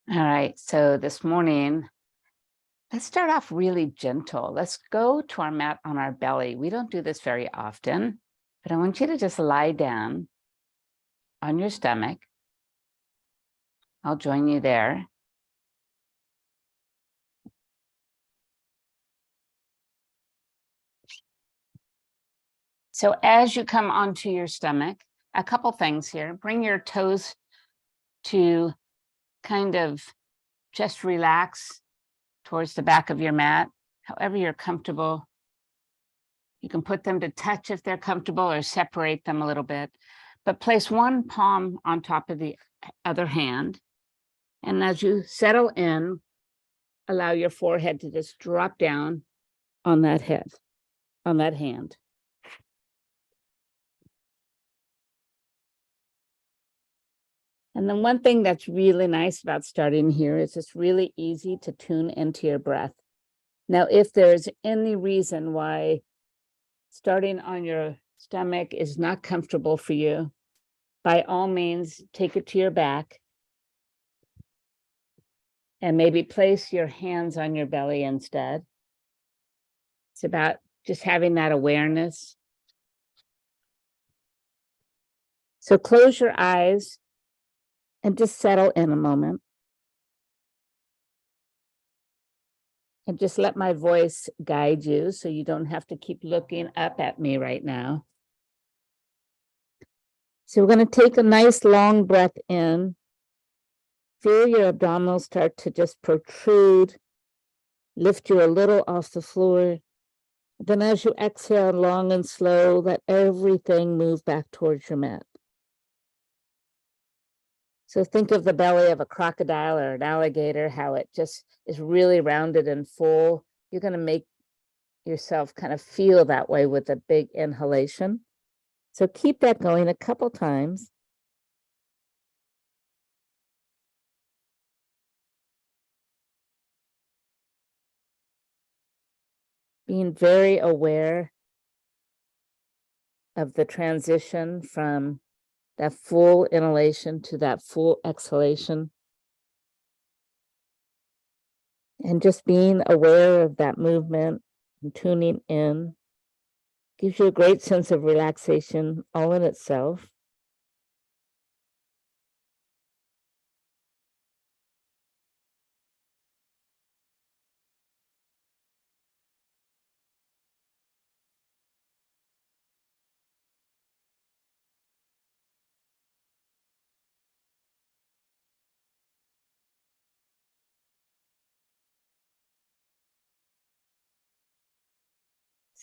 All right, so this morning, let's start off really gentle. Let's go to our mat on our belly. We don't do this very often, but I want you to just lie down on your stomach. I'll join you there. So as you come onto your stomach, a couple things here. Bring your toes to kind of just relax towards the back of your mat, however you're comfortable. You can put them to touch if they're comfortable or separate them a little bit, but place one palm on top of the other hand. And as you settle in, allow your forehead to just drop down on that head, on that hand. And then one thing that's really nice about starting here is it's really easy to tune into your breath. Now, if there's any reason why starting on your stomach is not comfortable for you, by all means, take it to your back and maybe place your hands on your belly instead. It's about just having that awareness. So close your eyes and just settle in a moment. And just let my voice guide you so you don't have to keep looking up at me right now. So we're going to take a nice long breath in. Feel your abdominals start to just protrude, lift you a little off the floor. Then as you exhale long and slow, let everything move back towards your mat. So think of the belly of a crocodile or an alligator, how it just is really rounded and full. You're going to make yourself kind of feel that way with a big inhalation. So keep that going a couple times. Being very aware of the transition from that full inhalation to that full exhalation. And just being aware of that movement and tuning in gives you a great sense of relaxation all in itself.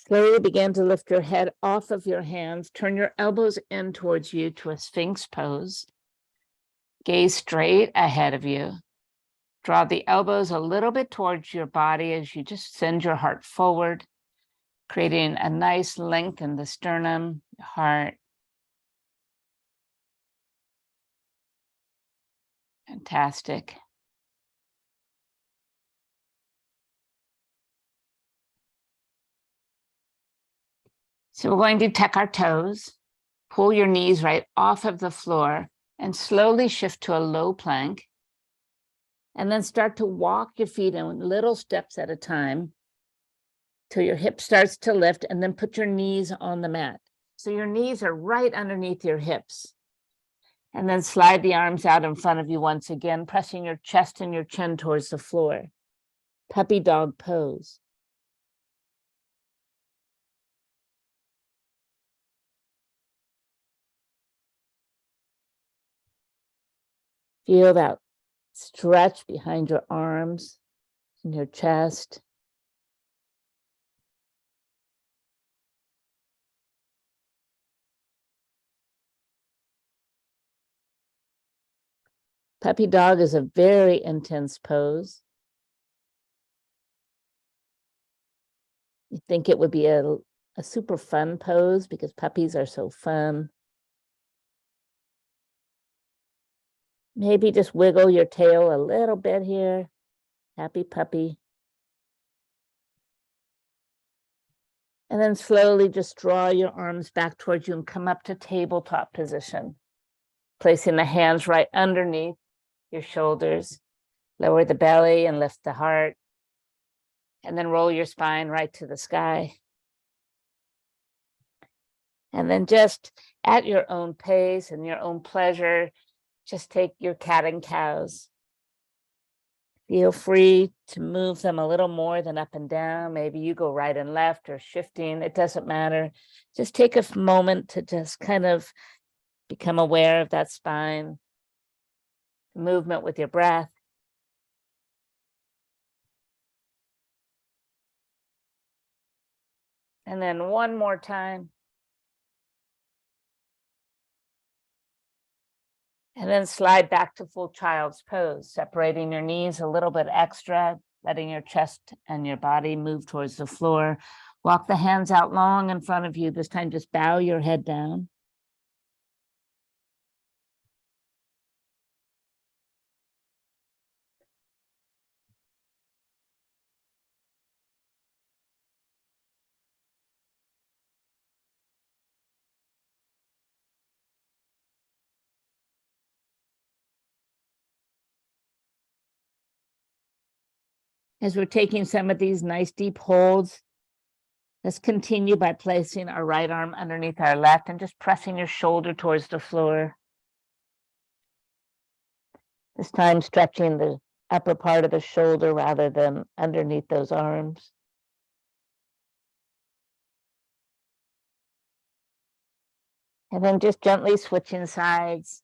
Slowly begin to lift your head off of your hands. Turn your elbows in towards you to a Sphinx pose. Gaze straight ahead of you. Draw the elbows a little bit towards your body as you just send your heart forward, creating a nice length in the sternum, heart. Fantastic. So we're going to tuck our toes, pull your knees right off of the floor, and slowly shift to a low plank. And then start to walk your feet in little steps at a time till your hip starts to lift, and then put your knees on the mat. So your knees are right underneath your hips. And then slide the arms out in front of you once again, pressing your chest and your chin towards the floor. Puppy dog pose. Feel that stretch behind your arms and your chest. Puppy dog is a very intense pose. You think it would be a super fun pose because puppies are so fun. Maybe just wiggle your tail a little bit here. Happy puppy. And then slowly just draw your arms back towards you and come up to tabletop position. Placing the hands right underneath your shoulders. Lower the belly and lift the heart. And then roll your spine right to the sky. And then just at your own pace and your own pleasure, just take your cat and cows. Feel free to move them a little more than up and down. Maybe you go right and left or shifting. It doesn't matter. Just take a moment to just kind of become aware of that spine, movement with your breath. And then one more time. And then slide back to full child's pose, separating your knees a little bit extra, letting your chest and your body move towards the floor. Walk the hands out long in front of you. This time, just bow your head down. As we're taking some of these nice deep holds, let's continue by placing our right arm underneath our left and just pressing your shoulder towards the floor. This time stretching the upper part of the shoulder rather than underneath those arms. And then just gently switching sides.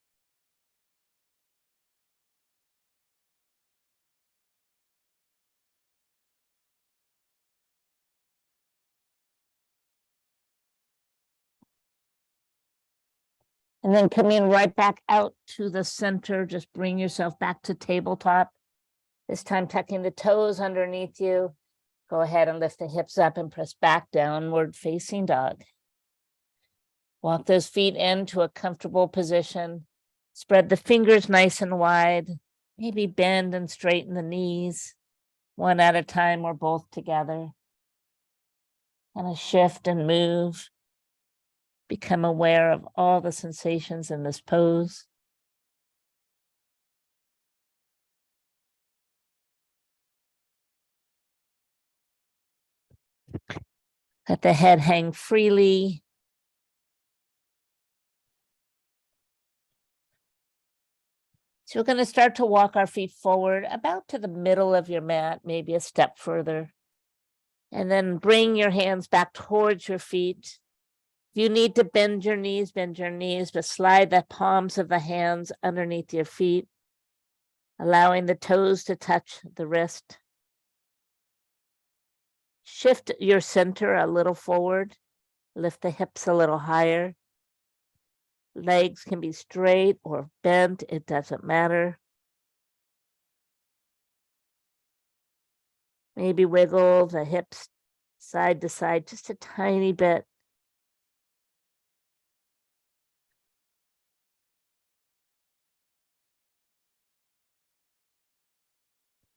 And then coming right back out to the center, just bring yourself back to tabletop. This time tucking the toes underneath you. Go ahead and lift the hips up and press back, downward facing dog. Walk those feet into a comfortable position. Spread the fingers nice and wide. Maybe bend and straighten the knees, one at a time or both together. And a shift and move. Become aware of all the sensations in this pose. Let the head hang freely. So we're going to start to walk our feet forward about to the middle of your mat, maybe a step further. And then bring your hands back towards your feet. If you need to bend your knees, but slide the palms of the hands underneath your feet, allowing the toes to touch the wrist. Shift your center a little forward, lift the hips a little higher. Legs can be straight or bent, it doesn't matter. Maybe wiggle the hips side to side just a tiny bit.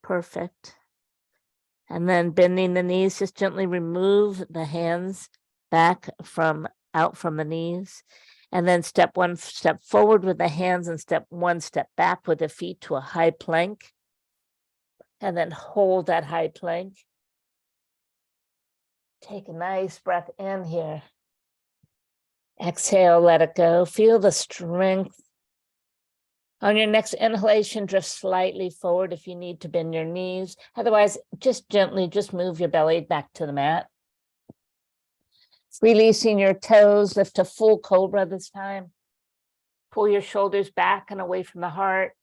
Perfect. And then bending the knees, just gently remove the hands back out from the knees. And then step one step forward with the hands and one step back with the feet to a high plank. And then hold that high plank. Take a nice breath in here. Exhale, let it go. Feel the strength. On your next inhalation, drift slightly forward if you need to bend your knees. Otherwise, just gently, just move your belly back to the mat. Releasing your toes, lift to full cobra this time. Pull your shoulders back and away from the heart.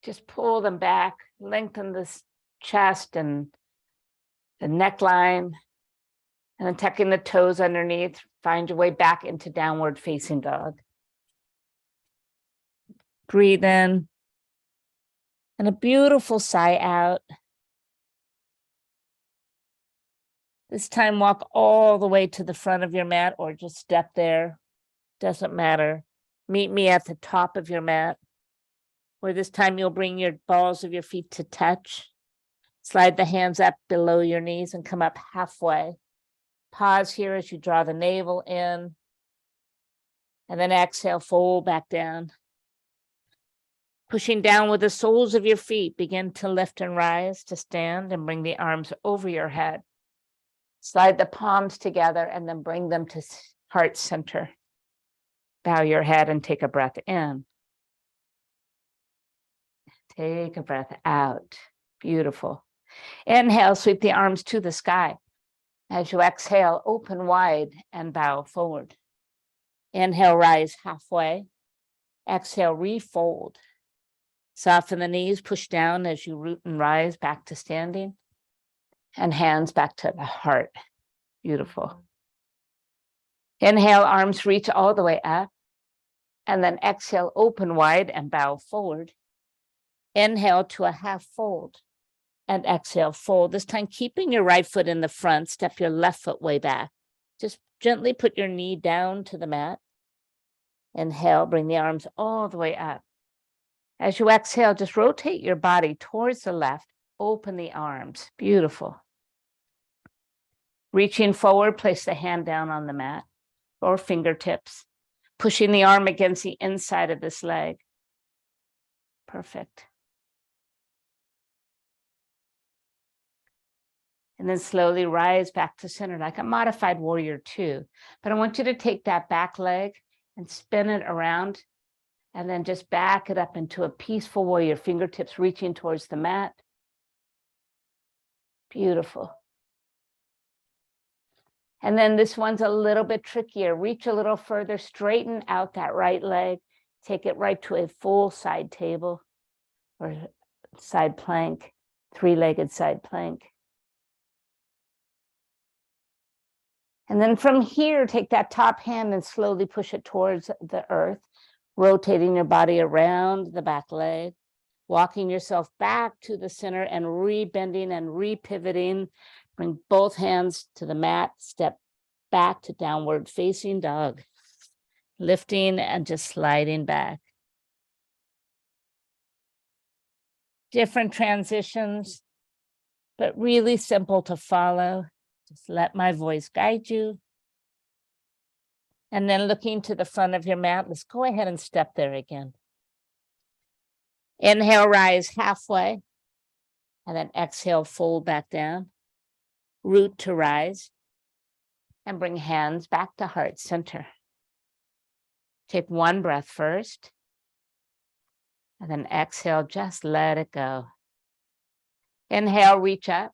Just pull them back, lengthen this chest and the neckline. And then tucking the toes underneath, find your way back into downward facing dog. Breathe in. And a beautiful sigh out. This time, walk all the way to the front of your mat or just step there. Doesn't matter. Meet me at the top of your mat, where this time you'll bring your balls of your feet to touch. Slide the hands up below your knees and come up halfway. Pause here as you draw the navel in. And then exhale, fold back down. Pushing down with the soles of your feet, begin to lift and rise to stand and bring the arms over your head. Slide the palms together and then bring them to heart center. Bow your head and take a breath in. Take a breath out. Beautiful. Inhale, sweep the arms to the sky. As you exhale, open wide and bow forward. Inhale, rise halfway. Exhale, refold. Soften the knees, push down as you root and rise back to standing. And hands back to the heart. Beautiful. Inhale, arms reach all the way up. And then exhale, open wide and bow forward. Inhale to a half fold. And exhale, fold. This time, keeping your right foot in the front, step your left foot way back. Just gently put your knee down to the mat. Inhale, bring the arms all the way up. As you exhale, just rotate your body towards the left. Open the arms. Beautiful. Reaching forward, place the hand down on the mat or fingertips. Pushing the arm against the inside of this leg. Perfect. And then slowly rise back to center like a modified warrior two. But I want you to take that back leg and spin it around and then just back it up into a peaceful warrior, fingertips reaching towards the mat. Beautiful. And then this one's a little bit trickier. Reach a little further, straighten out that right leg, take it right to a full side table or side plank, three-legged side plank. And then from here, take that top hand and slowly push it towards the earth, rotating your body around the back leg, walking yourself back to the center and re-bending and re-pivoting. Bring both hands to the mat, step back to downward facing dog, lifting and just sliding back. Different transitions, but really simple to follow. Just let my voice guide you. And then looking to the front of your mat, let's go ahead and step there again. Inhale, rise halfway, and then exhale, fold back down. Root to rise, and bring hands back to heart center. Take one breath first, and then exhale, just let it go. Inhale, reach up.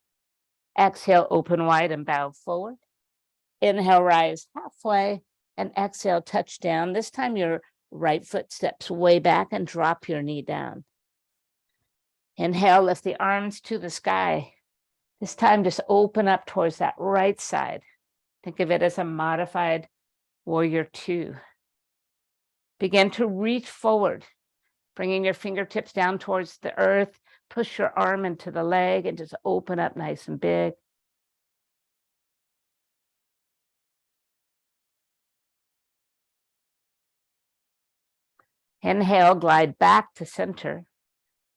Exhale, open wide and bow forward. Inhale, rise halfway, and exhale, touch down. This time your right foot steps way back and drop your knee down. Inhale, lift the arms to the sky. This time, just open up towards that right side. Think of it as a modified warrior two. Begin to reach forward, bringing your fingertips down towards the earth. Push your arm into the leg and just open up nice and big. Inhale, glide back to center.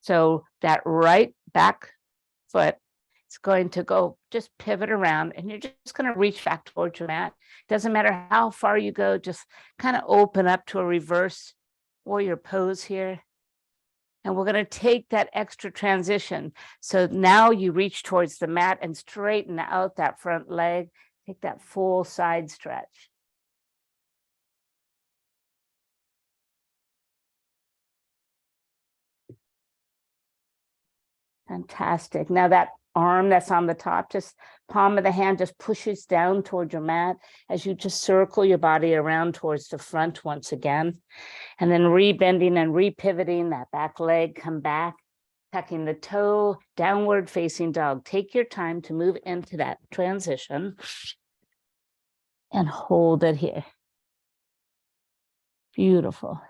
So that right back foot is going to go, just pivot around, and you're just going to reach back towards your mat. Doesn't matter how far you go, just kind of open up to a reverse warrior pose here. And we're going to take that extra transition. So now you reach towards the mat and straighten out that front leg. Take that full side stretch. Fantastic. Now that arm that's on the top, just palm of the hand just pushes down towards your mat as you just circle your body around towards the front once again. And then re-bending and re-pivoting that back leg, come back, tucking the toe, downward facing dog. Take your time to move into that transition and hold it here. Beautiful.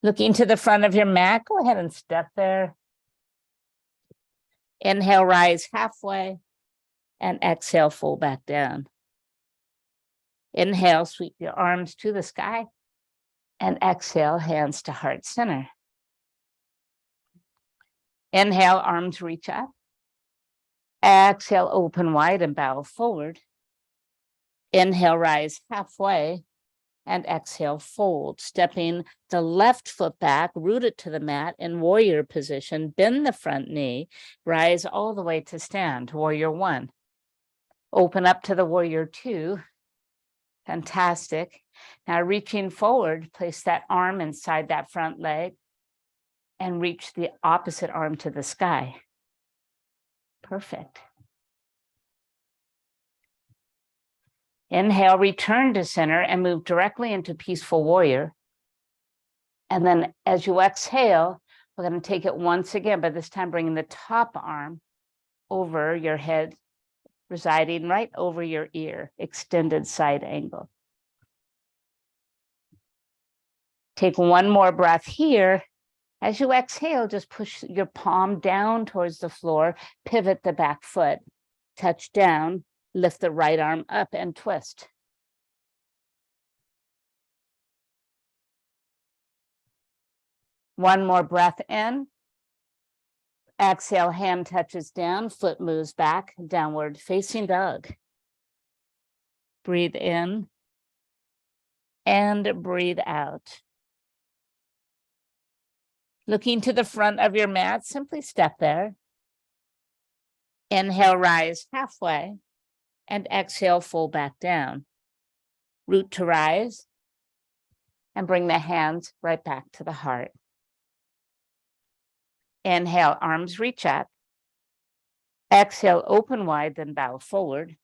Looking to the front of your mat, go ahead and step there. Inhale, rise halfway, and exhale, fold back down. Inhale, sweep your arms to the sky, and exhale, hands to heart center. Inhale, arms reach up. Exhale, open wide and bow forward. Inhale, rise halfway, and exhale, fold, stepping the left foot back, root it to the mat in warrior position, bend the front knee, rise all the way to stand, warrior one. Open up to the warrior two. Fantastic. Now reaching forward, place that arm inside that front leg and reach the opposite arm to the sky. Perfect. Inhale, return to center and move directly into peaceful warrior. And then as you exhale, we're going to take it once again, but this time bringing the top arm over your head, residing right over your ear, extended side angle. Take one more breath here. As you exhale, just push your palm down towards the floor, pivot the back foot, touch down, lift the right arm up and twist. One more breath in. Exhale, hand touches down, foot moves back, downward facing dog. Breathe in and breathe out. Looking to the front of your mat, simply step there. Inhale, rise halfway, and exhale, fold back down. Root to rise, and bring the hands right back to the heart. Inhale, arms reach up. Exhale, open wide, then bow forward.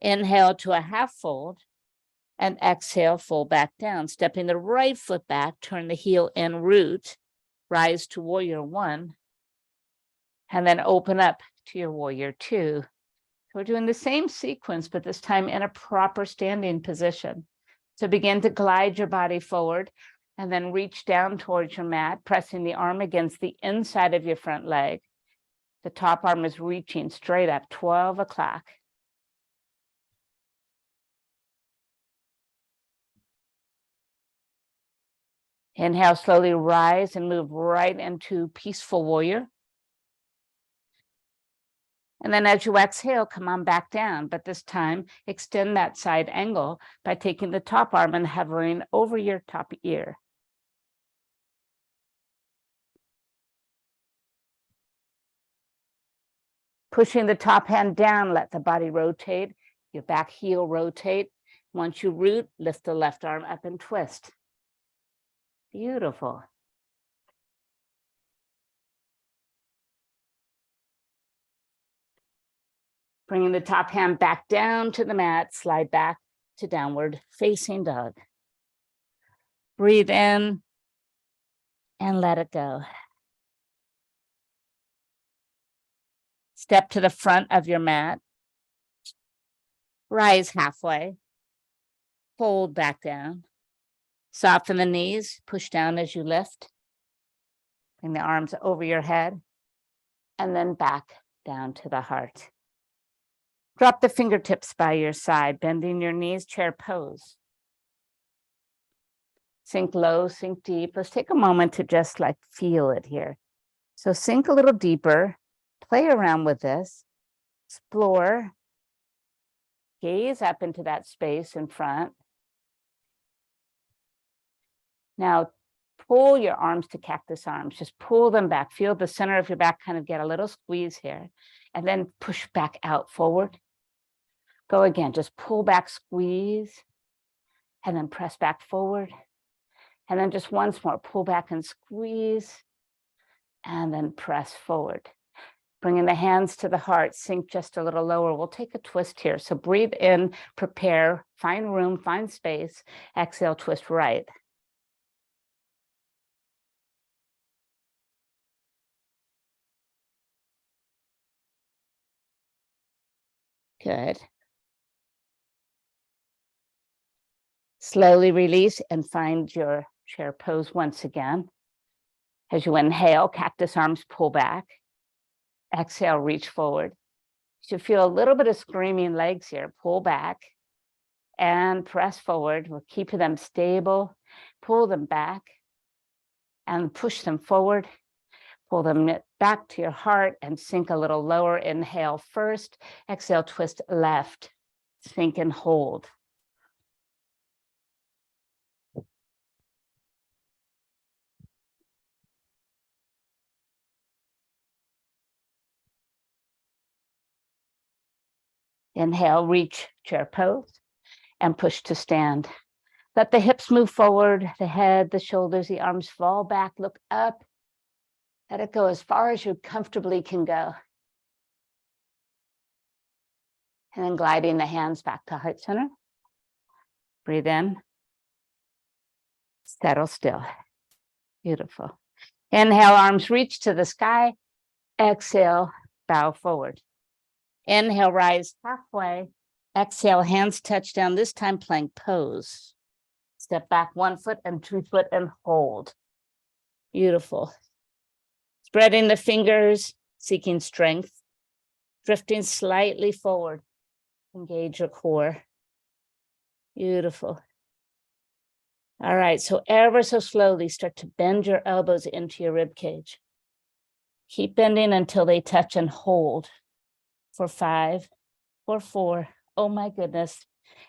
Inhale to a half fold, and exhale, fold back down. Stepping the right foot back, turn the heel in, root, rise to warrior one, and then open up to your warrior two. So we're doing the same sequence, but this time in a proper standing position. So begin to glide your body forward and then reach down towards your mat, pressing the arm against the inside of your front leg. The top arm is reaching straight up, 12 o'clock. Inhale, slowly rise and move right into peaceful warrior. And then as you exhale, come on back down, but this time extend that side angle by taking the top arm and hovering over your top ear. Pushing the top hand down, let the body rotate, your back heel rotate. Once you root, lift the left arm up and twist. Beautiful. Bringing the top hand back down to the mat, slide back to downward facing dog. Breathe in and let it go. Step to the front of your mat. Rise halfway. Fold back down. Soften the knees, push down as you lift. Bring the arms over your head and then back down to the heart. Drop the fingertips by your side, bending your knees, chair pose. Sink low, sink deep. Let's take a moment to just like feel it here. So sink a little deeper, play around with this, explore, gaze up into that space in front. Now pull your arms to cactus arms, just pull them back. Feel the center of your back kind of get a little squeeze here, and then push back out forward. Go again, just pull back, squeeze, and then press back forward. And then just once more, pull back and squeeze, and then press forward. Bringing the hands to the heart, sink just a little lower. We'll take a twist here. So breathe in, prepare, find room, find space. Exhale, twist right. Good. Slowly release and find your chair pose once again. As you inhale, cactus arms pull back. Exhale, reach forward. You should feel a little bit of screaming legs here. Pull back and press forward. We're keeping them stable. Pull them back and push them forward. Pull them back to your heart and sink a little lower. Inhale first. Exhale, twist left. Sink and hold. Inhale, reach chair pose and push to stand. Let the hips move forward, the head, the shoulders, the arms fall back, look up. Let it go as far as you comfortably can go. And then gliding the hands back to heart center. Breathe in. Settle still. Beautiful. Inhale, arms reach to the sky. Exhale, bow forward. Inhale, rise halfway. Exhale, hands touch down, this time plank pose. Step back 1 foot and 2 foot and hold. Beautiful. Spreading the fingers, seeking strength. Drifting slightly forward. Engage your core. Beautiful. All right, so ever so slowly start to bend your elbows into your rib cage. Keep bending until they touch and hold for 5, for 4. Oh my goodness.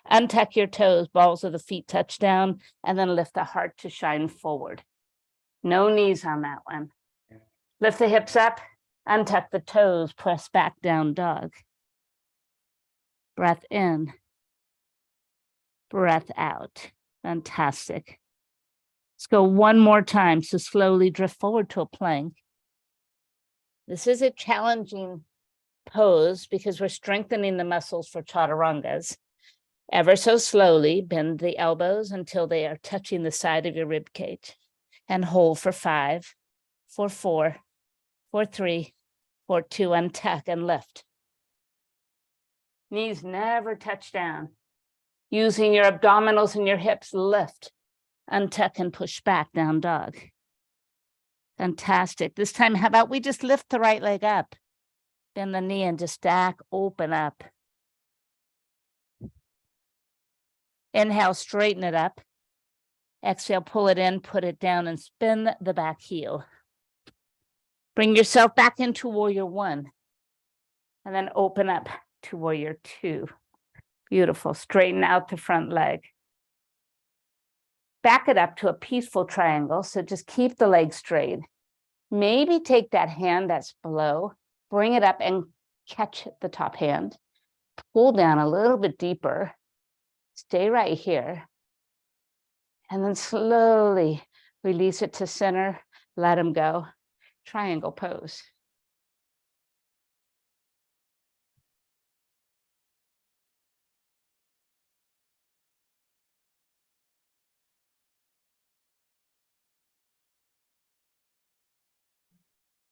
Untuck your toes, balls of the feet touch down, and then lift the heart to shine forward. No knees on that one. Lift the hips up, untuck the toes, press back down dog. Breath in, breath out. Fantastic. Let's go one more time. So slowly drift forward to a plank. This is a challenging pose because we're strengthening the muscles for chaturangas. Ever so slowly, bend the elbows until they are touching the side of your rib cage. And hold for 5, for 4, for 3, for 2, untuck and lift. Knees never touch down. Using your abdominals and your hips, lift, untuck and push back, down dog. Fantastic. This time, how about we just lift the right leg up, bend the knee and just stack, open up. Inhale, straighten it up. Exhale, pull it in, put it down and spin the back heel. Bring yourself back into warrior 1 and then open up to warrior 2. Beautiful. Straighten out the front leg. Back it up to a peaceful triangle. So just keep the leg straight. Maybe take that hand that's below, bring it up and catch the top hand. Pull down a little bit deeper. Stay right here. And then slowly release it to center. Let them go. Triangle pose.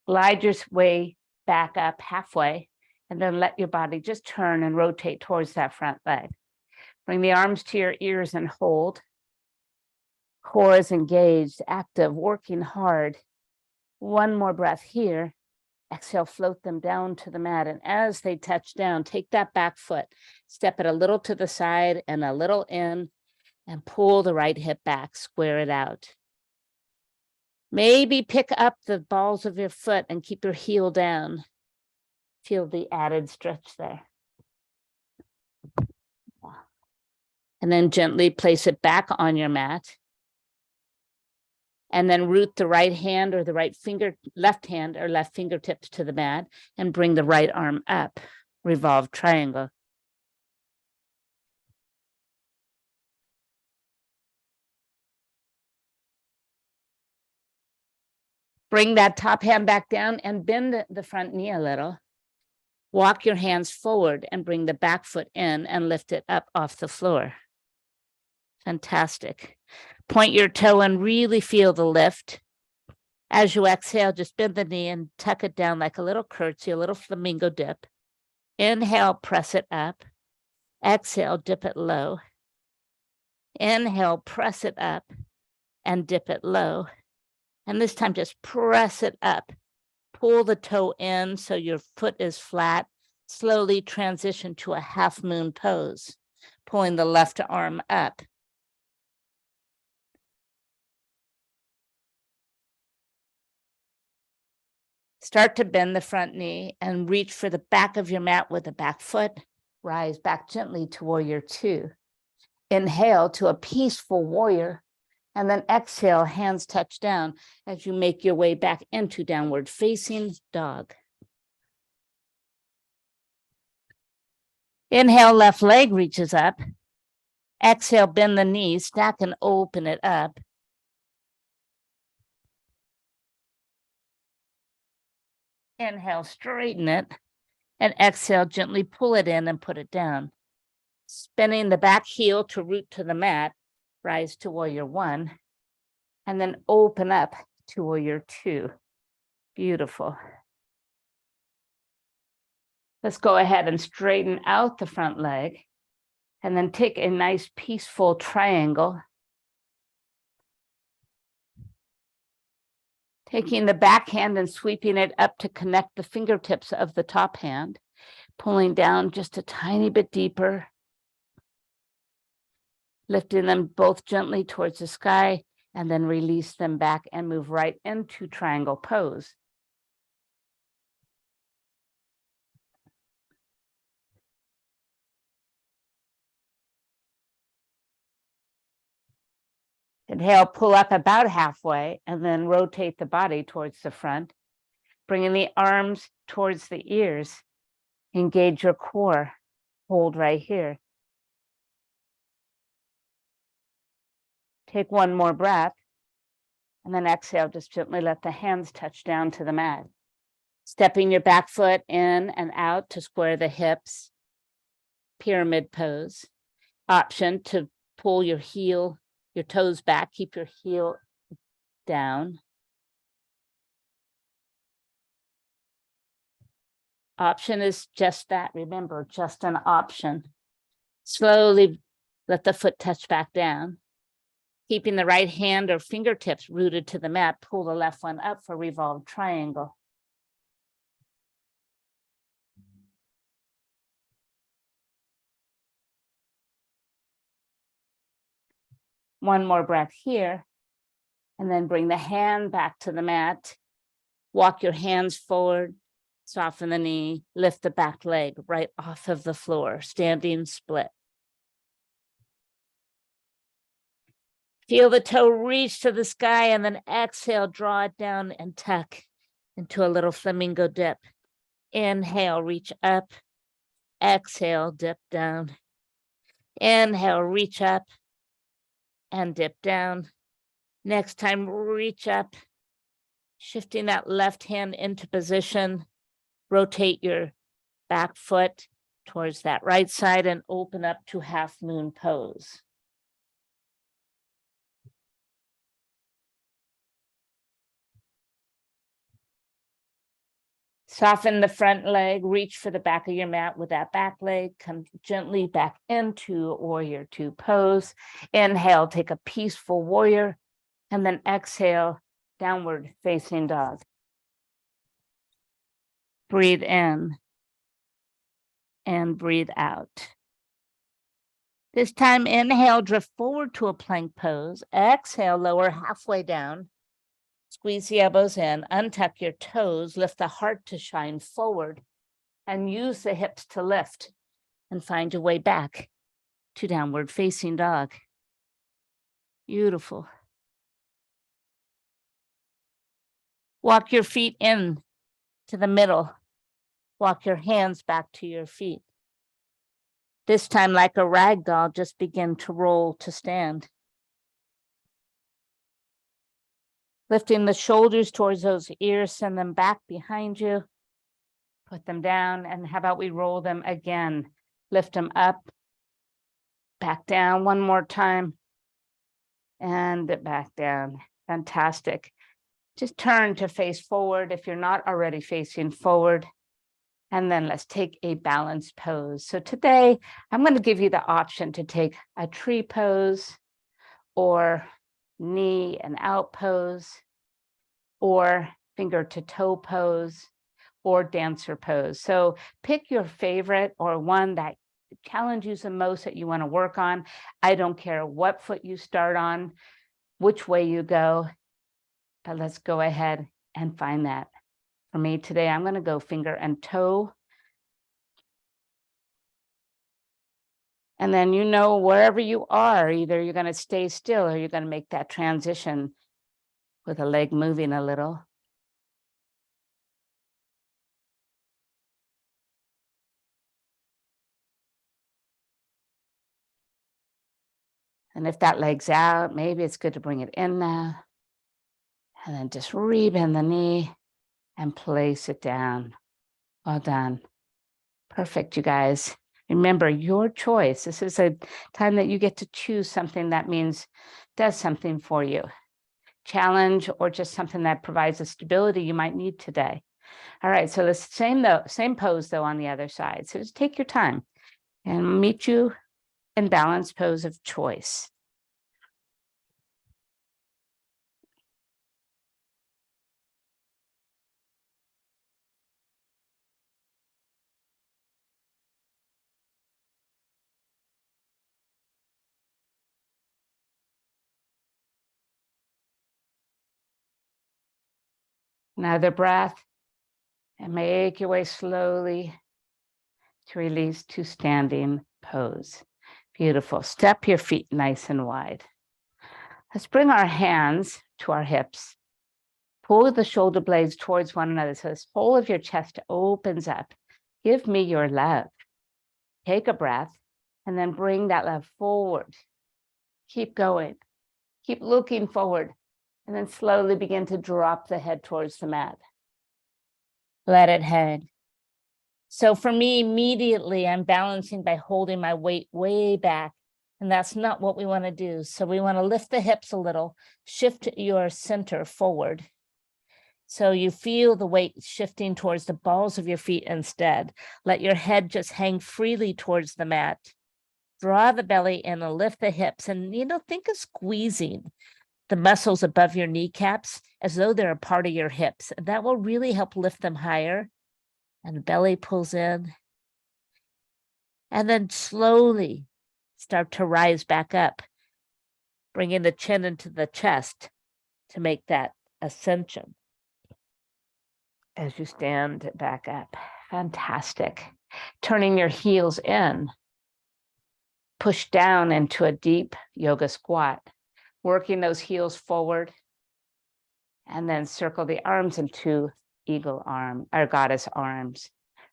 Glide your way back up halfway, and then let your body just turn and rotate towards that front leg. Bring the arms to your ears and hold. Core is engaged, active, working hard. One more breath here. Exhale, float them down to the mat. And as they touch down, take that back foot, step it a little to the side and a little in, and pull the right hip back, square it out. Maybe pick up the balls of your foot and keep your heel down. Feel the added stretch there. And then gently place it back on your mat. And then root the right hand or the right finger, left hand or left fingertips to the mat and bring the right arm up. Revolve triangle. Bring that top hand back down and bend the front knee a little. Walk your hands forward and bring the back foot in and lift it up off the floor. Fantastic. Point your toe and really feel the lift. As you exhale, just bend the knee and tuck it down like a little curtsy, a little flamingo dip. Inhale, press it up. Exhale, dip it low. Inhale, press it up and dip it low. And this time, just press it up. Pull the toe in so your foot is flat. Slowly transition to a half moon pose, pulling the left arm up. Start to bend the front knee and reach for the back of your mat with the back foot. Rise back gently to warrior 2. Inhale to a peaceful warrior. And then exhale, hands touch down as you make your way back into downward facing dog. Inhale, left leg reaches up. Exhale, bend the knees, stack and open it up. Inhale, straighten it. And exhale, gently pull it in and put it down. Spinning the back heel to root to the mat, rise to warrior one, and then open up to warrior two. Beautiful. Let's go ahead and straighten out the front leg, and then take a nice peaceful triangle. Taking the back hand and sweeping it up to connect the fingertips of the top hand, pulling down just a tiny bit deeper, lifting them both gently towards the sky, and then release them back and move right into triangle pose. Inhale, pull up about halfway, and then rotate the body towards the front, bringing the arms towards the ears. Engage your core. Hold right here. Take one more breath, and then exhale, just gently let the hands touch down to the mat. Stepping your back foot in and out to square the hips. Pyramid pose. Option to pull your toes back, keep your heel down. Option is just that, remember, just an option. Slowly let the foot touch back down. Keeping the right hand or fingertips rooted to the mat, pull the left one up for revolved triangle. One more breath here, and then bring the hand back to the mat. Walk your hands forward, soften the knee, lift the back leg right off of the floor, standing split. Feel the toe reach to the sky, and then exhale, draw it down and tuck into a little flamingo dip. Inhale, reach up. Exhale, dip down. Inhale, reach up and dip down. Next time, reach up, shifting that left hand into position. Rotate your back foot towards that right side and open up to half moon pose. Soften the front leg, reach for the back of your mat with that back leg, come gently back into warrior two pose. Inhale, take a peaceful warrior, and then exhale, downward facing dog. Breathe in and breathe out. This time, inhale, drift forward to a plank pose. Exhale, lower halfway down. Squeeze the elbows in, untuck your toes, lift the heart to shine forward, and use the hips to lift, and find your way back to downward facing dog. Beautiful. Walk your feet in to the middle. Walk your hands back to your feet. This time, like a rag doll, just begin to roll to stand. Lifting the shoulders towards those ears, send them back behind you. Put them down, and how about we roll them again? Lift them up, back down one more time, and back down. Fantastic. Just turn to face forward if you're not already facing forward. And then let's take a balanced pose. So today, I'm going to give you the option to take a tree pose, or knee and out pose, or finger to toe pose, or dancer pose. So pick your favorite or one that challenges you the most that you want to work on. I don't care what foot you start on, which way you go, but let's go ahead and find that. For me today, I'm going to go finger and toe. And then, wherever you are, either you're going to stay still or you're going to make that transition with a leg moving a little. And if that leg's out, maybe it's good to bring it in now. And then just rebend the knee and place it down. Well done. Perfect, you guys. Remember, your choice. This is a time that you get to choose something that does something for you. Challenge or just something that provides the stability you might need today. All right, so the same pose though on the other side. So just take your time and meet you in balanced pose of choice. Another breath, and make your way slowly to release to standing pose. Beautiful. Step your feet nice and wide. Let's bring our hands to our hips. Pull the shoulder blades towards one another so this whole of your chest opens up. Give me your love. Take a breath and then bring that love forward. Keep going. Keep looking forward and then slowly begin to drop the head towards the mat. Let it hang. So for me, immediately I'm balancing by holding my weight way back. And that's not what we want to do. So we want to lift the hips a little, shift your center forward. So you feel the weight shifting towards the balls of your feet instead. Let your head just hang freely towards the mat. Draw the belly in and lift the hips. And, think of squeezing the muscles above your kneecaps as though they're a part of your hips. That will really help lift them higher. And the belly pulls in. And then slowly start to rise back up, bringing the chin into the chest to make that ascension as you stand back up. Fantastic. Turning your heels in, push down into a deep yoga squat, working those heels forward, and then circle the arms into eagle arm, or goddess arms,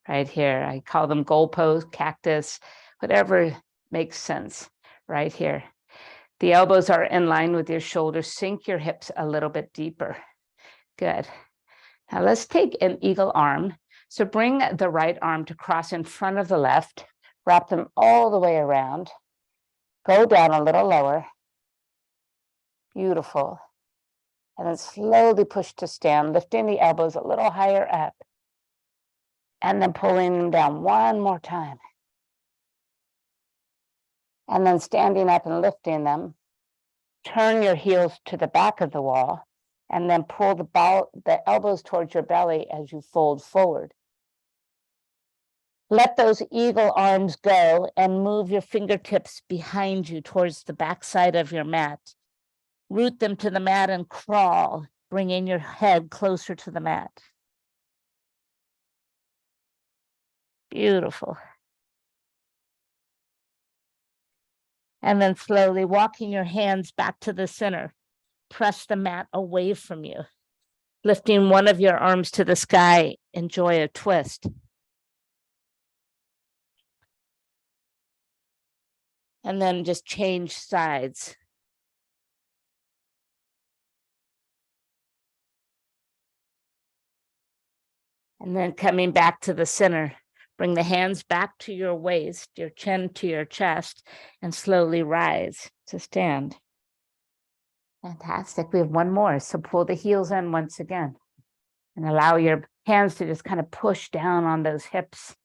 right here. I call them goalpost, cactus, whatever makes sense right here. The elbows are in line with your shoulders. Sink your hips a little bit deeper. Good. Now let's take an eagle arm. So bring the right arm to cross in front of the left. Wrap them all the way around. Go down a little lower. Beautiful. And then slowly push to stand, lifting the elbows a little higher up. And then pulling them down one more time. And then standing up and lifting them. Turn your heels to the back of the wall. And then pull the elbows towards your belly as you fold forward. Let those eagle arms go and move your fingertips behind you towards the backside of your mat. Root them to the mat and crawl, bringing your head closer to the mat. Beautiful. And then slowly walking your hands back to the center. Press the mat away from you. Lifting one of your arms to the sky, enjoy a twist. And then just change sides. And then coming back to the center, bring the hands back to your waist, your chin to your chest, and slowly rise to stand. Fantastic. We have one more. So pull the heels in once again and allow your hands to just kind of push down on those hips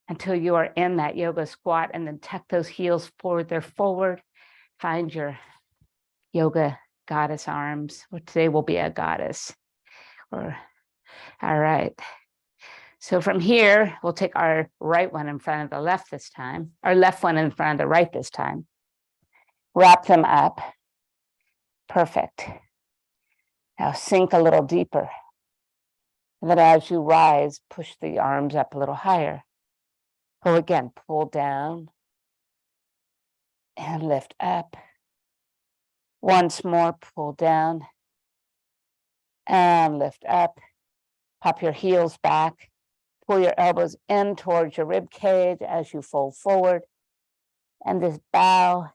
until you are in that yoga squat, and then tuck those heels forward. They're forward. Find your yoga goddess arms, or today will be a goddess. All right. So from here, we'll take our right one in front of the left this time, our left one in front of the right this time. Wrap them up. Perfect. Now sink a little deeper. And then as you rise, push the arms up a little higher. Pull again, pull down and lift up. Once more, pull down and lift up. Pop your heels back. Pull your elbows in towards your rib cage as you fold forward. And just bow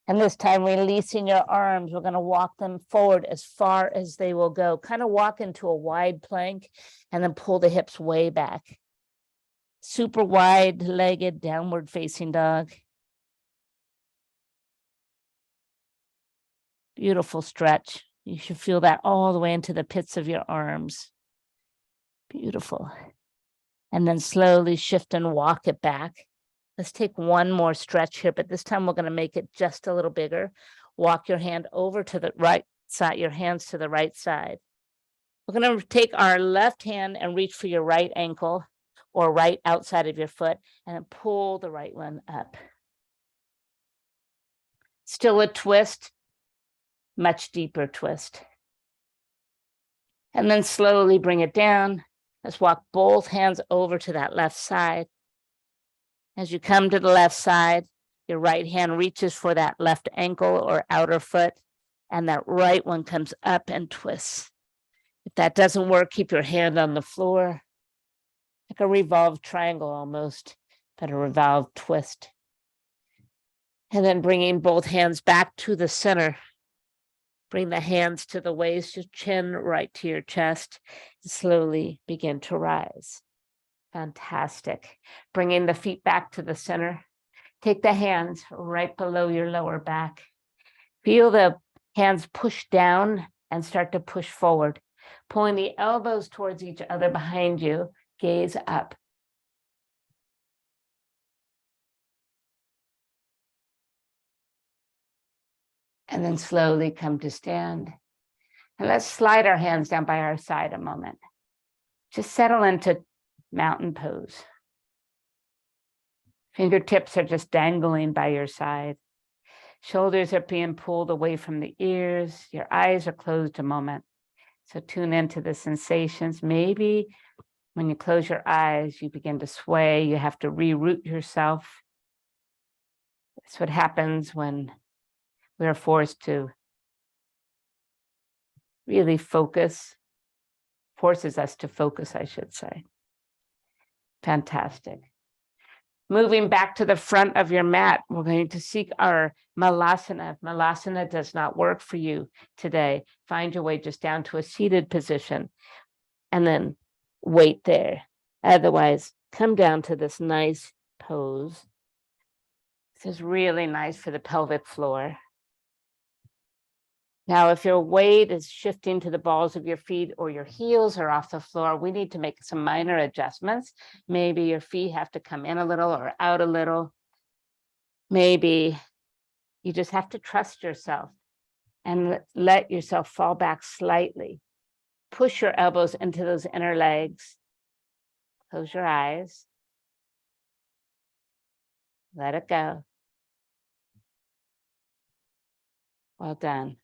And this time, releasing your arms, we're going to walk them forward as far as they will go. Kind of walk into a wide plank and then pull the hips way back. Super wide-legged downward facing dog. Beautiful stretch. You should feel that all the way into the pits of your arms. Beautiful. And then slowly shift and walk it back. Let's take one more stretch here, but this time we're going to make it just a little bigger. Walk your hand over to the right side, your hands to the right side. We're going to take our left hand and reach for your right ankle or right outside of your foot and then pull the right one up. Still a twist, much deeper twist. And then slowly bring it down. Let's walk both hands over to that left side. As you come to the left side, your right hand reaches for that left ankle or outer foot, and that right one comes up and twists. If that doesn't work, keep your hand on the floor, like a revolved triangle almost, but a revolved twist. And then bringing both hands back to the center. Bring the hands to the waist, your chin right to your chest, and slowly begin to rise. Fantastic. Bringing the feet back to the center. Take the hands right below your lower back. Feel the hands push down and start to push forward. Pulling the elbows towards each other behind you. Gaze up. And then slowly come to stand. And let's slide our hands down by our side a moment. Just settle into mountain pose. Fingertips are just dangling by your side. Shoulders are being pulled away from the ears. Your eyes are closed a moment. So tune into the sensations. Maybe when you close your eyes, you begin to sway. You have to reroute yourself. That's what happens when we're forced to really focus. Forces us to focus, I should say. Fantastic. Moving back to the front of your mat, we're going to seek our Malasana. If Malasana does not work for you today, find your way just down to a seated position and then wait there. Otherwise, come down to this nice pose. This is really nice for the pelvic floor. Now, if your weight is shifting to the balls of your feet or your heels are off the floor, we need to make some minor adjustments. Maybe your feet have to come in a little or out a little. Maybe you just have to trust yourself and let yourself fall back slightly. Push your elbows into those inner legs. Close your eyes. Let it go. Well done.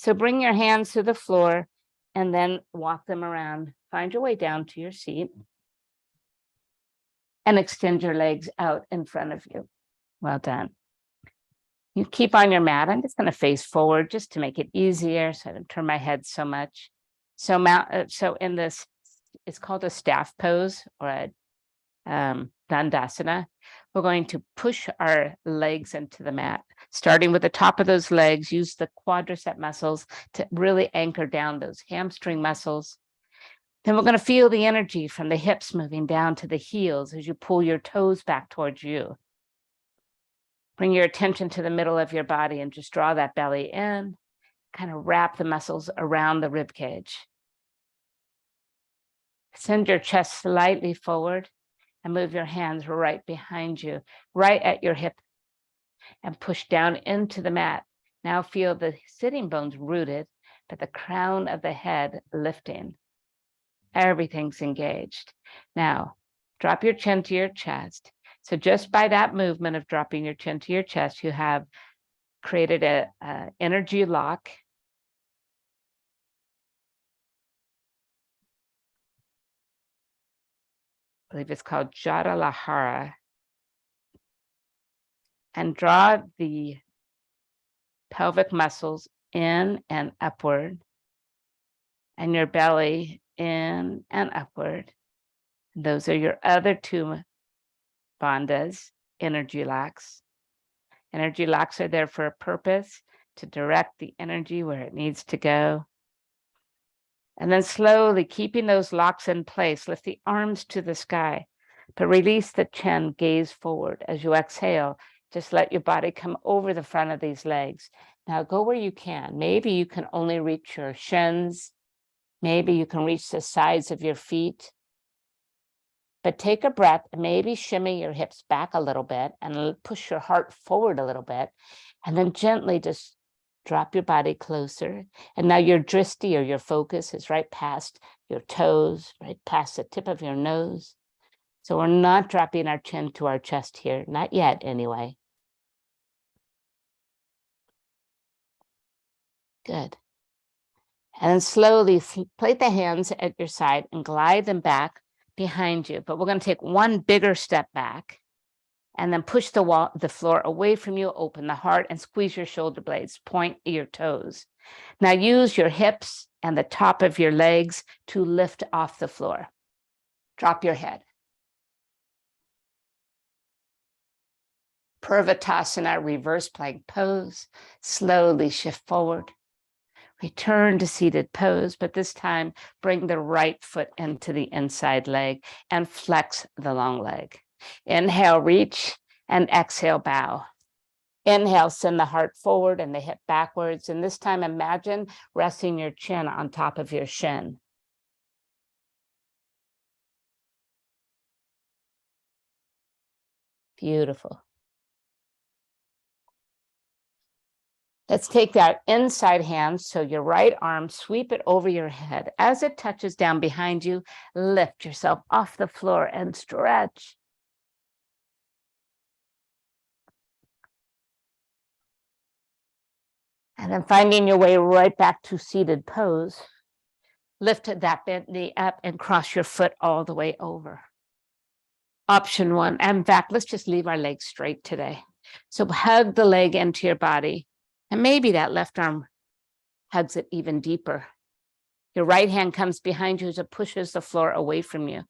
So bring your hands to the floor and then walk them around. Find your way down to your seat and extend your legs out in front of you. Well done. You keep on your mat. I'm just going to face forward just to make it easier so I don't turn my head so much. So in this, it's called a staff pose or a Dandasana. We're going to push our legs into the mat, starting with the top of those legs. Use the quadricep muscles to really anchor down those hamstring muscles. Then we're going to feel the energy from the hips moving down to the heels as you pull your toes back towards you. Bring your attention to the middle of your body and just draw that belly in. Kind of wrap the muscles around the rib cage. Send your chest slightly forward. And move your hands right behind you, right at your hip, and push down into the mat. Now feel the sitting bones rooted, but the crown of the head lifting. Everything's engaged. Now, drop your chin to your chest. So just by that movement of dropping your chin to your chest, you have created an energy lock. I believe it's called Jada Lahara. And draw the pelvic muscles in and upward, and your belly in and upward. Those are your other two bandhas. energy locks. Energy locks are there for a purpose, to direct the energy where it needs to go. And then slowly, keeping those locks in place, lift the arms to the sky, but release the chin, gaze forward. As you exhale, just let your body come over the front of these legs. Now go where you can. Maybe you can only reach your shins. Maybe you can reach the sides of your feet. But take a breath and maybe shimmy your hips back a little bit and push your heart forward a little bit. And then gently just drop your body closer. And now your drishti, or your focus, is right past your toes, right past the tip of your nose. So we're not dropping our chin to our chest here, not yet anyway. Good. And then slowly place the hands at your side and glide them back behind you. But we're going to take one bigger step back and then push the floor away from you, open the heart and squeeze your shoulder blades, point your toes. Now use your hips and the top of your legs to lift off the floor. Drop your head. Purvatasana, reverse plank pose. Slowly shift forward. Return to seated pose, but this time bring the right foot into the inside leg and flex the long leg. Inhale, reach, and exhale, bow. Inhale, send the heart forward and the hip backwards. And this time, imagine resting your chin on top of your shin. Beautiful. Let's take that inside hand. So your right arm, sweep it over your head. As it touches down behind you, lift yourself off the floor and stretch. And then finding your way right back to seated pose. Lift that bent knee up and cross your foot all the way over. Option one. In fact, let's just leave our legs straight today. So hug the leg into your body. And maybe that left arm hugs it even deeper. Your right hand comes behind you as it pushes the floor away from you.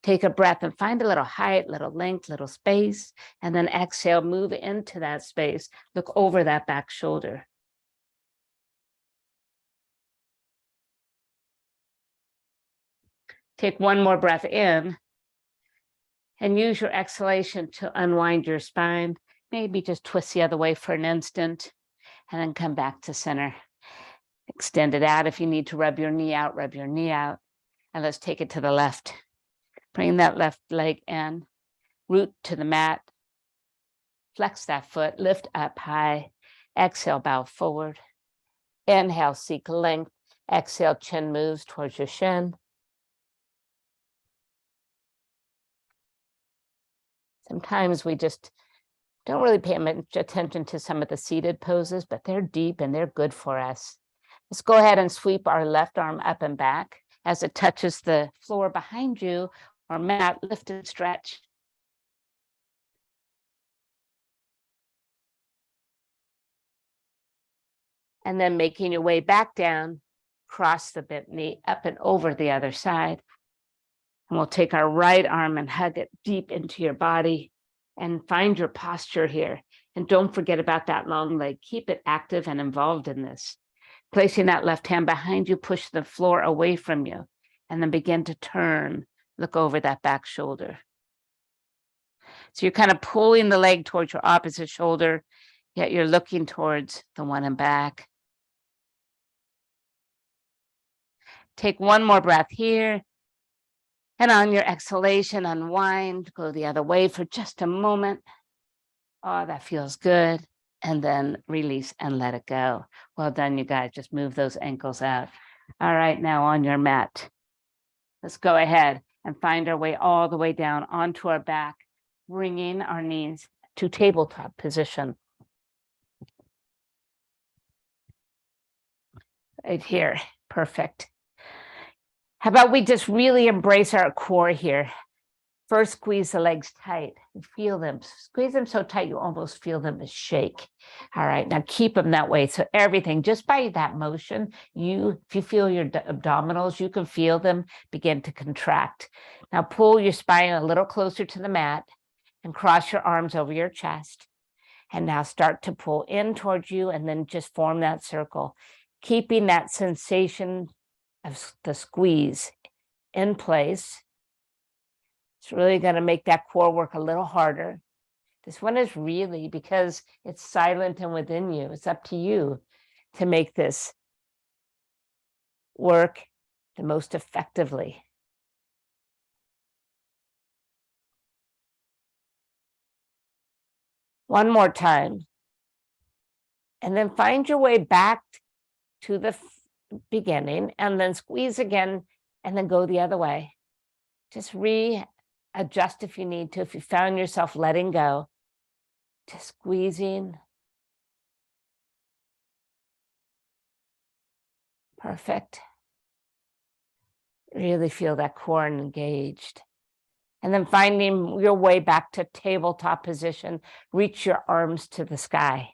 Take a breath and find a little height, little length, little space. And then exhale, move into that space. Look over that back shoulder. Take one more breath in and use your exhalation to unwind your spine. Maybe just twist the other way for an instant and then come back to center. Extend it out. If you need to rub your knee out, rub your knee out. And let's take it to the left. Bring that left leg in, root to the mat. Flex that foot, lift up high. Exhale, bow forward. Inhale, seek length. Exhale, chin moves towards your shin. Sometimes we just don't really pay much attention to some of the seated poses, but they're deep and they're good for us. Let's go ahead and sweep our left arm up and back as it touches the floor behind you or mat. Lift and stretch. And then making your way back down, cross the bent knee up and over the other side. And we'll take our right arm and hug it deep into your body and find your posture here. And don't forget about that long leg. Keep it active and involved in this. Placing that left hand behind you, push the floor away from you, and then begin to turn. Look over that back shoulder. So you're kind of pulling the leg towards your opposite shoulder, yet you're looking towards the one in back. Take one more breath here. And on your exhalation, unwind, go the other way for just a moment. Oh, that feels good. And then release and let it go. Well done, you guys. Just move those ankles out. All right, now on your mat. Let's go ahead and find our way all the way down onto our back, bringing our knees to tabletop position. Right here. Perfect. How about we just really embrace our core here? First, squeeze the legs tight. Feel them. Squeeze them so tight you almost feel them shake. All right, now keep them that way. So everything, just by that motion, if you feel your abdominals, you can feel them begin to contract. Now pull your spine a little closer to the mat and cross your arms over your chest. And now start to pull in towards you and then just form that circle, keeping that sensation of the squeeze in place. It's really going to make that core work a little harder. This one is really, because it's silent and within you, it's up to you to make this work the most effectively. One more time. And then find your way back to the beginning and then squeeze again and then go the other way. Just readjust if you need to. If you found yourself letting go, just squeezing. Perfect. Really feel that core engaged. And then finding your way back to tabletop position, reach your arms to the sky.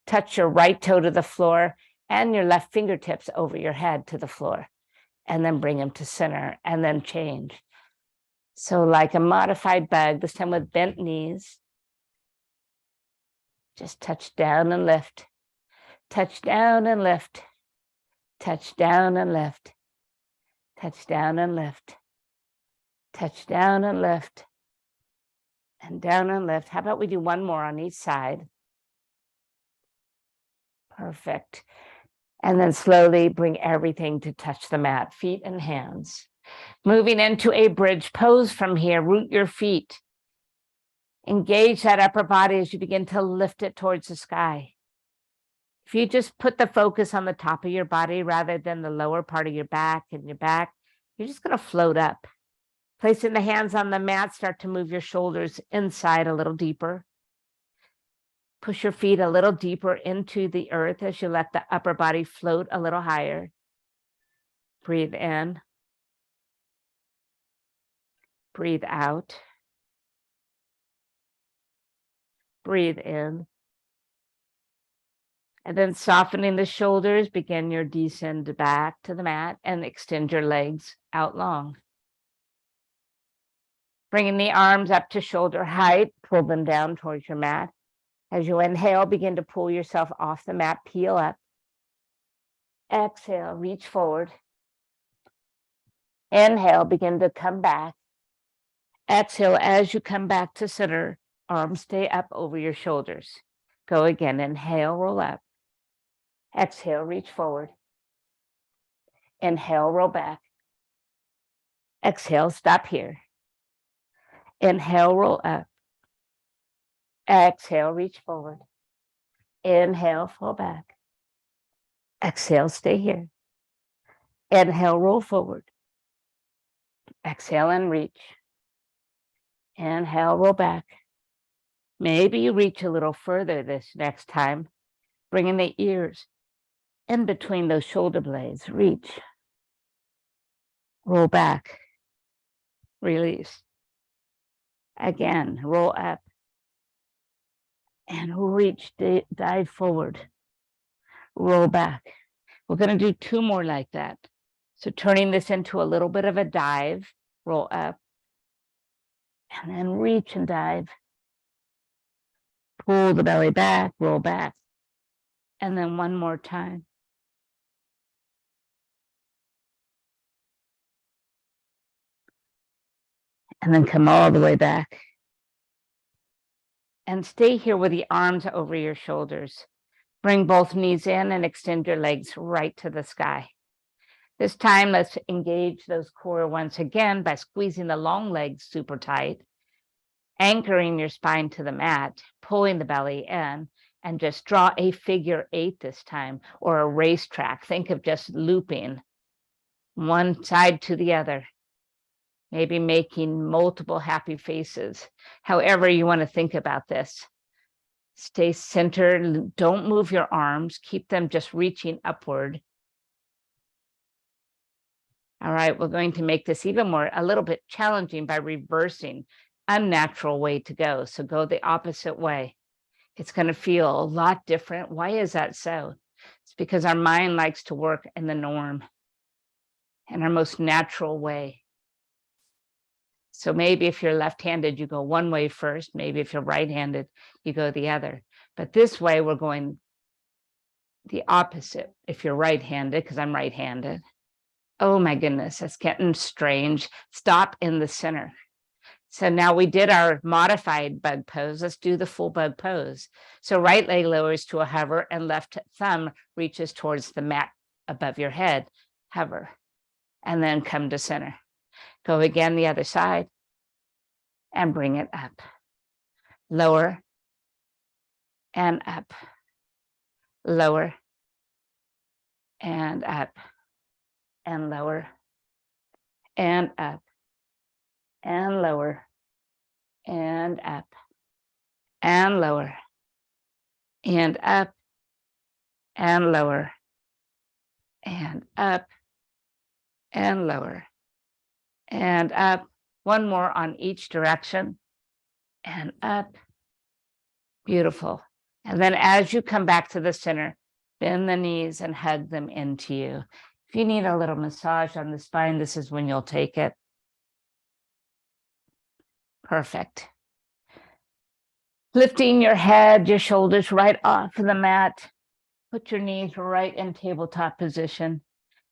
Touch your right toe to the floor and your left fingertips over your head to the floor. And then bring them to center and then change. So like a modified bug, this time with bent knees. Just touch down and lift. Touch down and lift. Touch down and lift. Touch down and lift. Touch down and lift. And down and lift. How about we do one more on each side? Perfect. And then slowly bring everything to touch the mat, feet and hands. Moving into a bridge pose from here, root your feet. Engage that upper body as you begin to lift it towards the sky. If you just put the focus on the top of your body rather than the lower part of your back and your back, you're just going to float up. Placing the hands on the mat, start to move your shoulders inside a little deeper. Push your feet a little deeper into the earth as you let the upper body float a little higher. Breathe in. Breathe out. Breathe in. And then softening the shoulders, begin your descend back to the mat and extend your legs out long. Bringing the arms up to shoulder height, pull them down towards your mat. As you inhale, begin to pull yourself off the mat, peel up. Exhale, reach forward. Inhale, begin to come back. Exhale, as you come back to center, arms stay up over your shoulders. Go again, inhale, roll up. Exhale, reach forward. Inhale, roll back. Exhale, stop here. Inhale, roll up. Exhale, reach forward. Inhale, fall back. Exhale, stay here. Inhale, roll forward. Exhale and reach. Inhale, roll back. Maybe you reach a little further this next time, bringing the ears in between those shoulder blades. Reach. Roll back. Release. Again, roll up. And reach, dive forward. Roll back. We're going to do two more like that. So turning this into a little bit of a dive, roll up. And then reach and dive. Pull the belly back, roll back. And then one more time. And then come all the way back. And stay here with the arms over your shoulders. Bring both knees in and extend your legs right to the sky. This time, let's engage those core once again by squeezing the long legs super tight, anchoring your spine to the mat, pulling the belly in, and just draw a figure 8 this time, or a racetrack. Think of just looping one side to the other, maybe making multiple happy faces. However you want to think about this. Stay centered. Don't move your arms. Keep them just reaching upward. All right, we're going to make this even more, a little bit challenging by reversing unnatural way to go. So go the opposite way. It's going to feel a lot different. Why is that so? It's because our mind likes to work in the norm, in our most natural way. So maybe if you're left-handed, you go one way first. Maybe if you're right-handed, you go the other. But this way, we're going the opposite. If you're right-handed, because I'm right-handed. Oh my goodness, that's getting strange. Stop in the center. So now we did our modified bug pose. Let's do the full bug pose. So right leg lowers to a hover and left thumb reaches towards the mat above your head. Hover, and then come to center. Go again the other side and bring it up. Lower and up. Lower and up. And lower and up. And lower and up and lower and up and lower and up and lower and up. One more on each direction and up. Beautiful. And then as you come back to the center, bend the knees and hug them into you. If you need a little massage on the spine, this is when you'll take it. Perfect. Lifting your head, your shoulders right off of the mat. Put your knees right in tabletop position,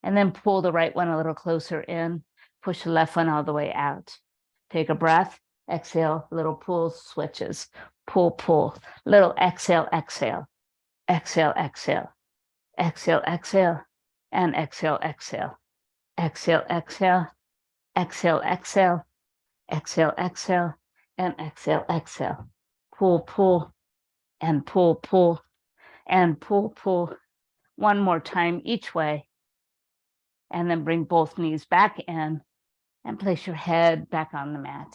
and then pull the right one a little closer in. Push the left one all the way out. Take a breath, exhale, little pull switches. Pull, pull, little exhale, exhale, exhale, exhale, exhale, exhale, and exhale, exhale, exhale, exhale, exhale, exhale, exhale, exhale, and exhale, exhale. Pull, pull, and pull, pull, and pull, pull. One more time each way. And then bring both knees back in and place your head back on the mat.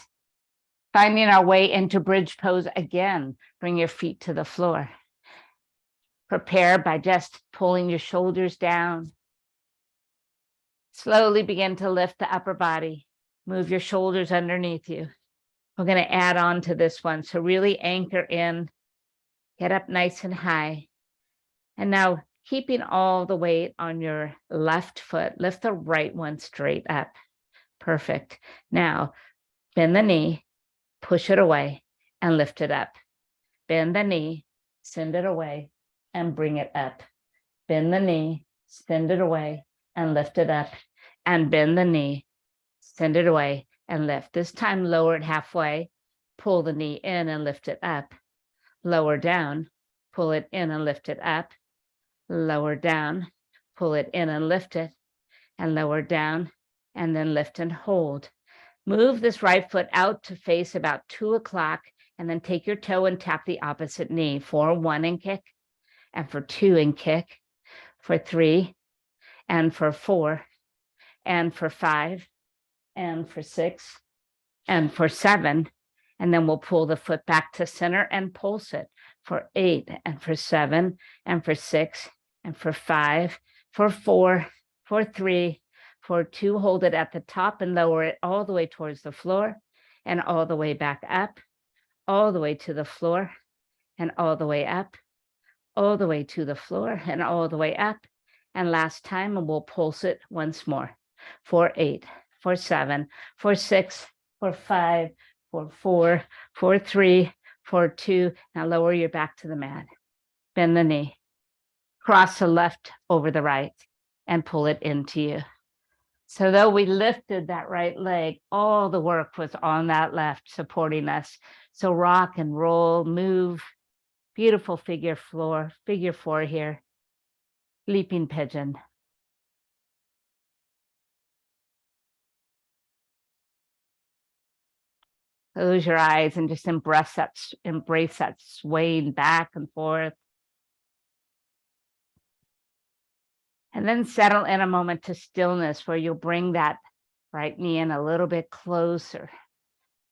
Finding our way into bridge pose again. Bring your feet to the floor. Prepare by just pulling your shoulders down. Slowly begin to lift the upper body. Move your shoulders underneath you. We're going to add on to this one. So really anchor in. Get up nice and high. And now keeping all the weight on your left foot, lift the right one straight up. Perfect. Now bend the knee, push it away, and lift it up. Bend the knee, send it away, and bring it up. Bend the knee, send it away, and lift it up. And bend the knee, send it away, and lift. This time lower it halfway, pull the knee in and lift it up. Lower down, pull it in and lift it up. Lower down, pull it in and lift it, and lower down, and then lift and hold. Move this right foot out to face about 2 o'clock, and then take your toe and tap the opposite knee for 1 and kick, and for 2 and kick, for 3, and for 4, and for 5, and for 6, and for 7. And then we'll pull the foot back to center and pulse it for 8, and for 7, and for 6, and for 5, for 4, for 3, for 2. Hold it at the top and lower it all the way towards the floor, and all the way back up, all the way to the floor, and all the way up, all the way to the floor, and all the way up. And last time, and we'll pulse it once more for 8, for 7, for 6, for 5, for 4, for 3, for 2. Now lower your back to the mat. Bend the knee. Cross the left over the right and pull it into you. So though we lifted that right leg, all the work was on that left, supporting us. So rock and roll, move. Beautiful figure 4 here. Leaping pigeon. Close your eyes and just embrace that swaying back and forth. And then settle in a moment to stillness where you'll bring that right knee in a little bit closer.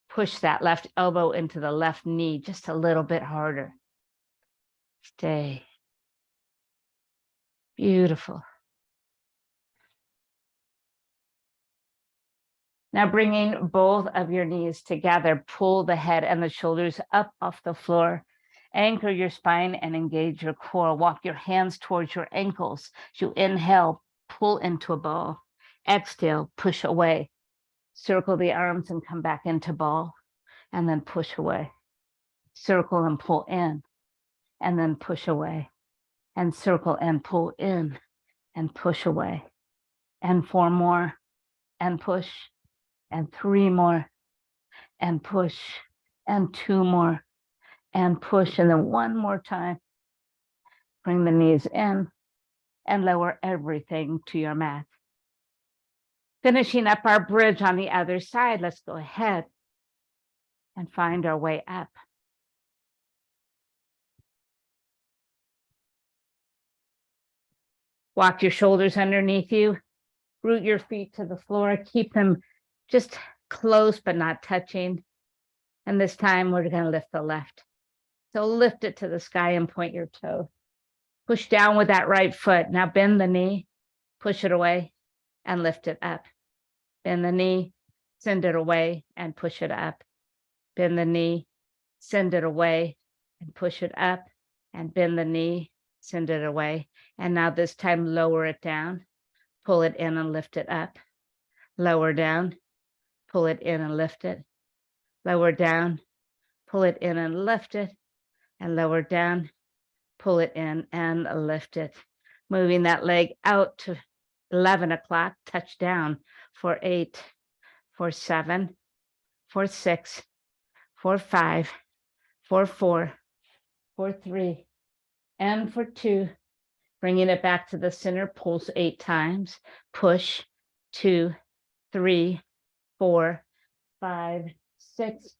Push that left elbow into the left knee just a little bit harder. Stay. Beautiful. Now bringing both of your knees together, pull the head and the shoulders up off the floor. Anchor your spine and engage your core. Walk your hands towards your ankles. As you inhale, pull into a ball. Exhale, push away. Circle the arms and come back into ball, and then push away. Circle and pull in, and then push away. And circle and pull in, and push away. And 4 more, and push. And 3 more, and push. And 2 more, and push. And then 1 more time. Bring the knees in and lower everything to your mat. Finishing up our bridge on the other side, let's go ahead and find our way up. Walk your shoulders underneath you, root your feet to the floor, keep them just close but not touching. And this time we're going to lift the left. So lift it to the sky and point your toe. Push down with that right foot. Now bend the knee, push it away and lift it up. Bend the knee, send it away and push it up. Bend the knee, send it away and push it up, and bend the knee, send it away. And now this time lower it down, pull it in and lift it up. Lower down, pull it in and lift it. Lower down, pull it in and lift it. And lower down, pull it in and lift it. Moving that leg out to 11 o'clock, touch down for 8, for 7, for 6, for 5, for 4, for 3, and for 2. Bringing it back to the center, pulse 8 times. Push 2, 3, 4, 5, 6,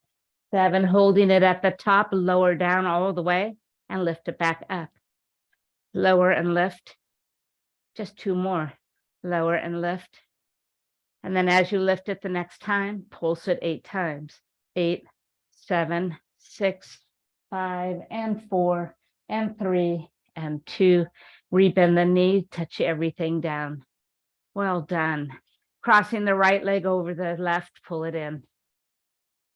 7. Holding it at the top, lower down all the way and lift it back up. Lower and lift. Just 2 more. Lower and lift. And then as you lift it the next time, pulse it 8 times. 8, 7, 6, 5, and 4, and 3, and 2. Rebend the knee, touch everything down. Well done. Crossing the right leg over the left, pull it in.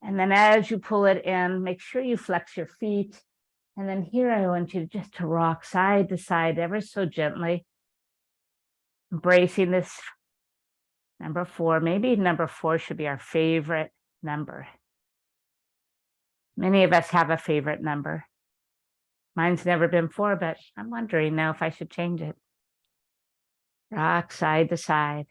And then as you pull it in, make sure you flex your feet. And then here I want you just to rock side to side ever so gently. Embracing this number 4. Maybe number 4 should be our favorite number. Many of us have a favorite number. Mine's never been 4, but I'm wondering now if I should change it. Rock side to side.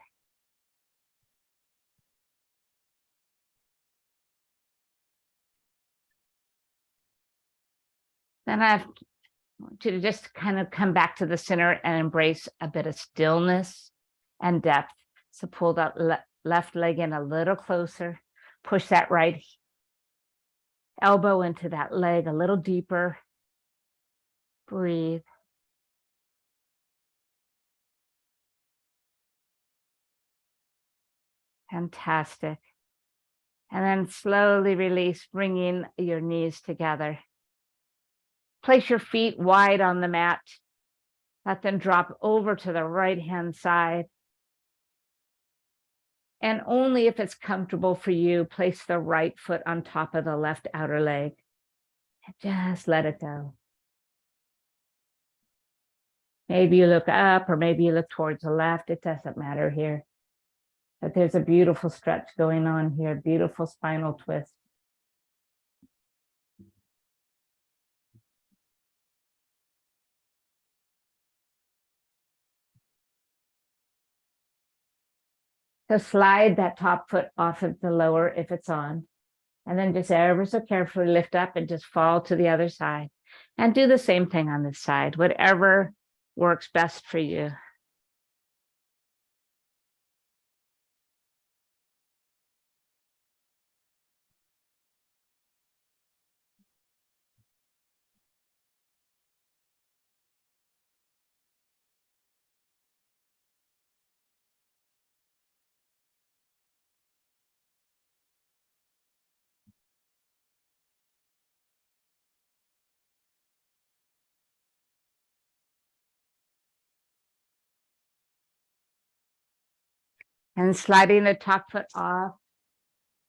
Then I want you to just kind of come back to the center and embrace a bit of stillness and depth. So pull that left leg in a little closer. Push that right elbow into that leg a little deeper. Breathe. Fantastic. And then slowly release, bringing your knees together. Place your feet wide on the mat. Let them drop over to the right-hand side. And only if it's comfortable for you, place the right foot on top of the left outer leg. And just let it go. Maybe you look up or maybe you look towards the left. It doesn't matter here. But there's a beautiful stretch going on here, beautiful spinal twist. So slide that top foot off of the lower if it's on. And then just ever so carefully lift up and just fall to the other side. And do the same thing on this side, whatever works best for you. And sliding the top foot off,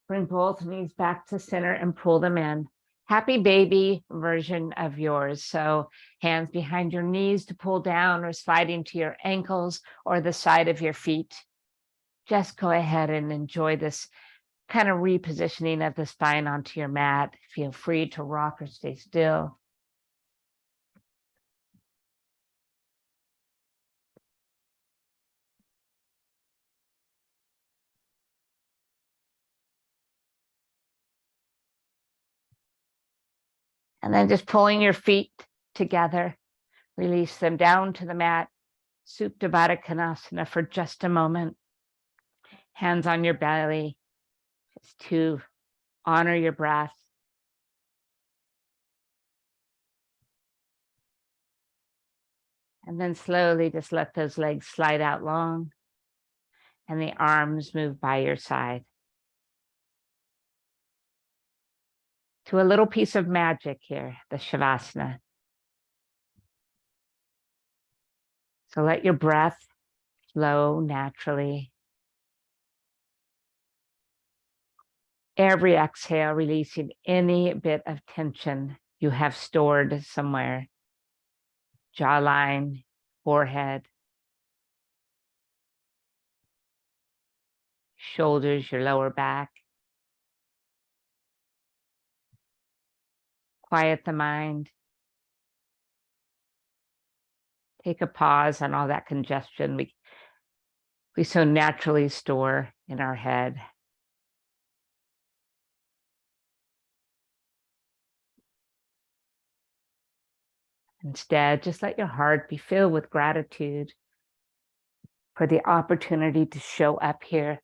bring both knees back to center and pull them in. Happy baby version of yours. So hands behind your knees to pull down or sliding to your ankles or the side of your feet. Just go ahead and enjoy this kind of repositioning of the spine onto your mat. Feel free to rock or stay still. And then just pulling your feet together, release them down to the mat. Supta Baddha Konasana for just a moment. Hands on your belly, just to honor your breath. And then slowly just let those legs slide out long and the arms move by your side. To a little piece of magic here, the Shavasana. So let your breath flow naturally. Every exhale, releasing any bit of tension you have stored somewhere. Jawline, forehead, shoulders, your lower back. Quiet the mind. Take a pause on all that congestion we so naturally store in our head. Instead, just let your heart be filled with gratitude for the opportunity to show up here,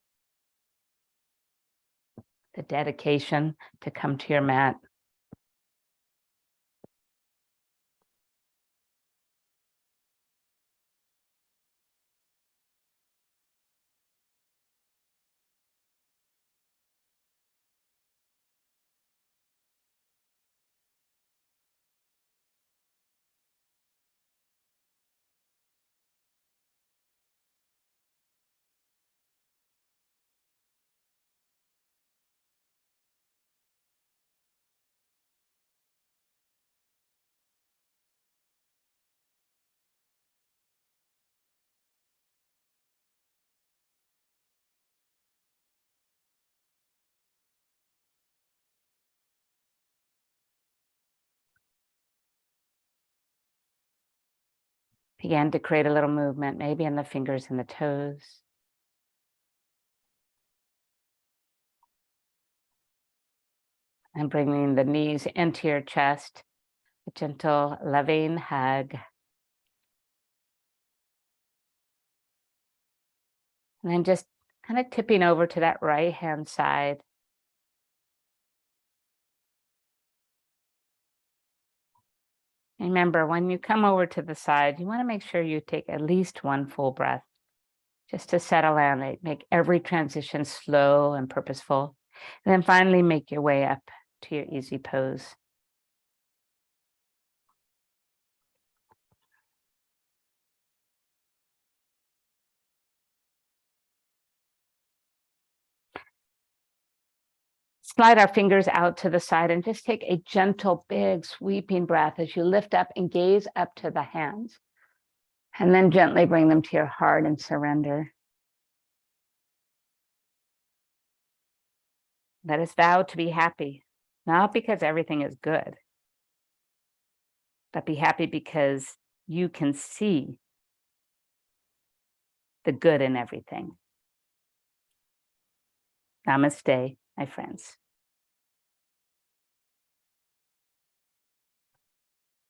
the dedication to come to your mat. Begin to create a little movement, maybe in the fingers and the toes. And bringing the knees into your chest, a gentle, loving hug. And then just kind of tipping over to that right hand side. Remember, when you come over to the side, you want to make sure you take at least one full breath just to settle in. Make every transition slow and purposeful. And then finally make your way up to your easy pose. Slide our fingers out to the side and just take a gentle, big, sweeping breath as you lift up and gaze up to the hands. And then gently bring them to your heart and surrender. Let us vow to be happy, not because everything is good, but be happy because you can see the good in everything. Namaste, my friends.